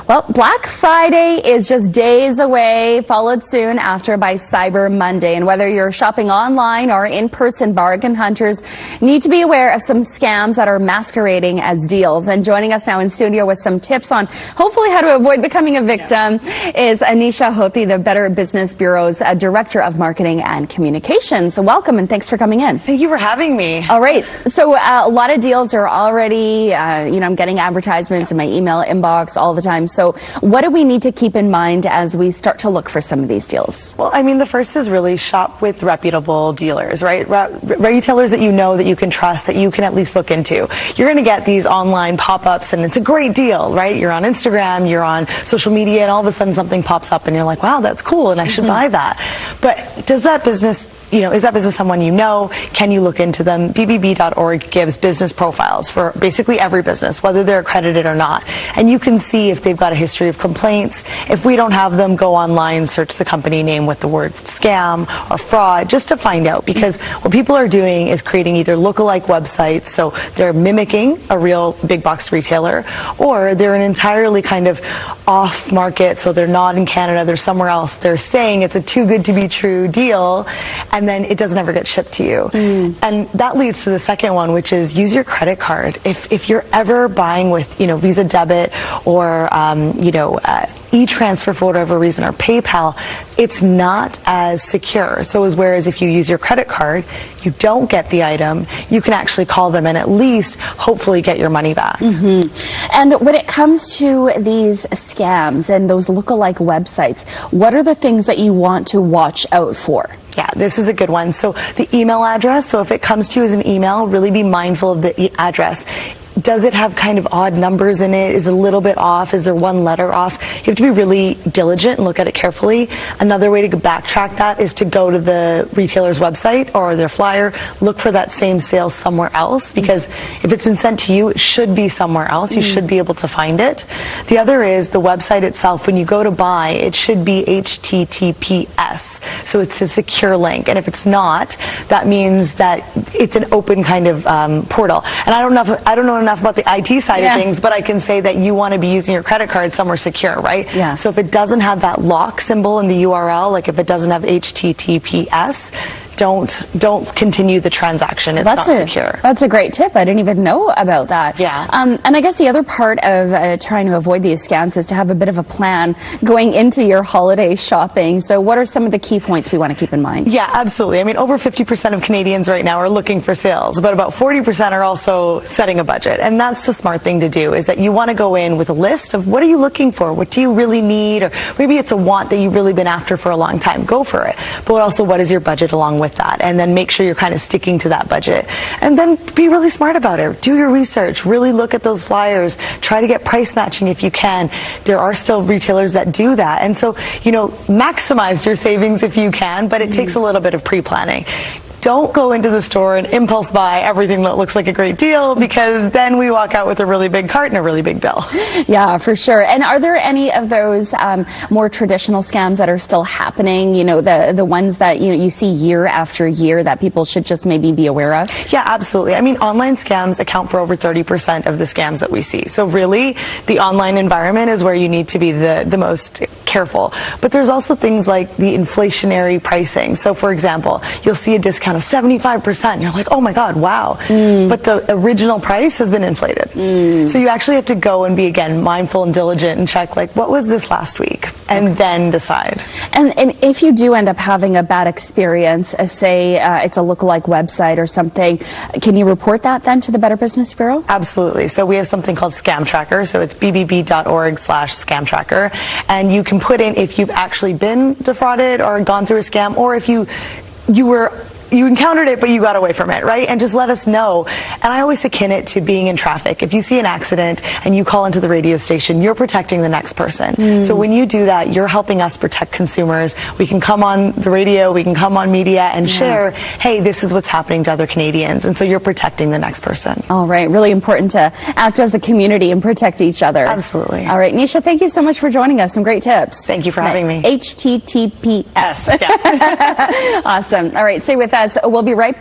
Well, Black Friday is just days away, followed soon after by Cyber Monday. And whether you're shopping online or in person, bargain hunters need to be aware of some scams that are masquerading as deals. And joining us now in studio with some tips on hopefully how to avoid becoming a victim is Neesha Hothi, the Better Business Bureau's Director of Marketing and Communications. So welcome and thanks for coming in. Thank you for having me. All right. So a lot of deals are already, I'm getting advertisements in my email inbox all the time. So what do we need to keep in mind as we start to look for some of these deals? Well, I mean, the first is really shop with reputable dealers, right? Retailers that you know, that you can trust, that you can at least look into. You're going to get these online pop-ups and it's a great deal, right? You're on Instagram, you're on social media, and all of a sudden something pops up and you're like, wow, that's cool and I should buy that. But does that business, is that business someone you know? Can you look into them? BBB.org gives business profiles for basically every business, whether they're accredited or not. And you can see if they've got a history of complaints. If we don't have them, go online, search the company name with the word scam or fraud, just to find out. Because what people are doing is creating either lookalike websites, so they're mimicking a real big box retailer, or they're an entirely kind of off market, so they're not in Canada, they're somewhere else. They're saying it's a too good to be true deal, and then it doesn't ever get shipped to you. And that leads to the second one, which is use your credit card. If you're ever buying with, Visa debit or, e-transfer for whatever reason, or PayPal, it's not as secure. So whereas if you use your credit card, you don't get the item, you can actually call them and at least hopefully get your money back. And when it comes to these scams and those lookalike websites, what are the things that you want to watch out for? Yeah, this is a good one. So the email address, so if it comes to you as an email, really be mindful of the address. Does it have kind of odd numbers in it? Is it a little bit off? Is there one letter off? You have to be really diligent and look at it carefully. Another way to backtrack that is to go to the retailer's website or their flyer, look for that same sale somewhere else, because if it's been sent to you, it should be somewhere else. You should be able to find it. The other is the website itself. When you go to buy, it should be HTTPS. So it's a secure link. And if it's not, that means that it's an open kind of portal. And I don't know enough about the IT side of things, but I can say that you want to be using your credit card somewhere secure, right? Yeah. So if it doesn't have that lock symbol in the URL, like if it doesn't have HTTPS, don't continue the transaction. It's not secure. That's a great tip. I didn't even know about that. Yeah. And I guess the other part of trying to avoid these scams is to have a bit of a plan going into your holiday shopping. So what are some of the key points we want to keep in mind? Yeah, absolutely. I mean, over 50% of Canadians right now are looking for sales, but about 40% are also setting a budget. And that's the smart thing to do, is that you want to go in with a list of what are you looking for? What do you really need? Or maybe it's a want that you've really been after for a long time. Go for it. But also, what is your budget along with that? And then make sure you're kind of sticking to that budget. And then be really smart about it. Do your research. Really look at those flyers. Try to get price matching if you can. There are still retailers that do that. And so, maximize your savings if you can, but it takes a little bit of pre-planning. Don't go into the store and impulse buy everything that looks like a great deal, because then we walk out with a really big cart and a really big bill. Yeah, for sure. And are there any of those more traditional scams that are still happening? The ones that you see year after year that people should just maybe be aware of? Yeah, absolutely. I mean, online scams account for over 30% of the scams that we see. So really, the online environment is where you need to be the most careful. But there's also things like the inflationary pricing. So for example, you'll see a discount of 75%. You're like, oh my God, wow. But the original price has been inflated. So you actually have to go and be, again, mindful and diligent and check, like, what was this last week? And then decide. And if you do end up having a bad experience, say it's a lookalike website or something, can you report that then to the Better Business Bureau? Absolutely. So we have something called Scam Tracker. So it's bbb.org/scam tracker. And you can put in if you've actually been defrauded or gone through a scam, or if you encountered it, but you got away from it, right? And just let us know. And I always akin it to being in traffic. If you see an accident and you call into the radio station, you're protecting the next person. So when you do that, you're helping us protect consumers. We can come on the radio, we can come on media and share, hey, this is what's happening to other Canadians. And so you're protecting the next person. All right. Really important to act as a community and protect each other. Absolutely. All right. Neesha, thank you so much for joining us. Some great tips. Thank you for having me. HTTPS. Yeah. Awesome. All right. Stay with us. We'll be right back.